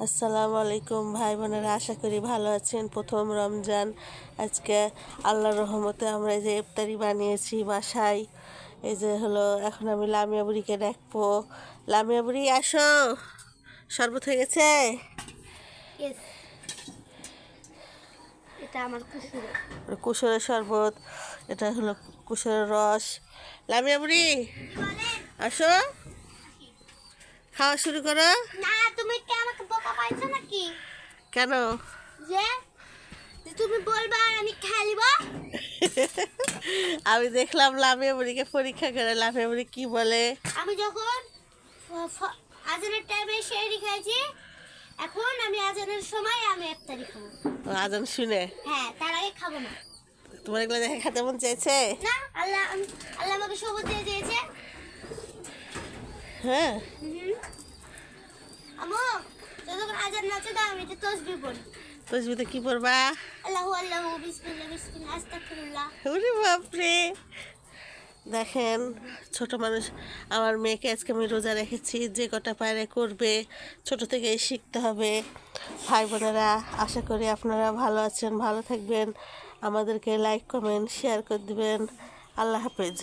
আসসালামু আলাইকুম ভাই বোনেরা, আশা করি ভালো আছেন। প্রথম রমজান, আজকে আল্লাহর রহমতে আমরা এই যে ইফতারি বানিয়েছি বাসায়। এই যে হলো, এখন আমি লামিয়া বুড়িকে ডাকবো। লামিয়া বুড়ি আসো, শরবত হয়ে গেছে। Yes, এটা আমার কুসুরে। কুসুরের শরবত, এটা হলো কুসুরের রস। লামিয়া বুড়ি আসো, খাওয়া শুরু করো। না, তুমি কি আমাকে বোকা পাইছো নাকি? কেন? যে যে তুমি বলবা আর আমি খেলিব। আমি দেখলাম লামিয়া বুড়িকে পরীক্ষা করে, লামিয়া বুড়ি কি বলে। আমি যখন আজানের টাইমে সেহরি খাইছি, এখন আমি আজানের সময় আমি ইফতারি খাবো। আজান শুনে হ্যাঁ, তার আগে খাবো না। তোমার এগুলো দেখে খেতে মন চাইছে? না, আল্লাহ আমাকে সবুজ দিয়ে দিয়েছে। হ্যাঁ, আমো যতক্ষণ আজান নাচে দাও, আমি এটা তসবিহ পড়ি। তসবিতে কি পড়বা? আল্লাহু আল্লাহু বিসমিল্লাহ বিসমিল্লাহ আস্তাগফিরুল্লাহ। ওরে বাপরে! দেখেন, ছোট মানুষ। আমার মেয়েকে আজকে আমি রোজা রেখেছি, যে কটা পারে করবে, ছোট থেকেই শিখতে হবে। ভাই বোনেরা, আশা করি আপনারা ভালো আছেন, ভালো থাকবেন। আমাদেরকে লাইক কমেন্ট শেয়ার করে দিবেন। আল্লাহ হাফেজ।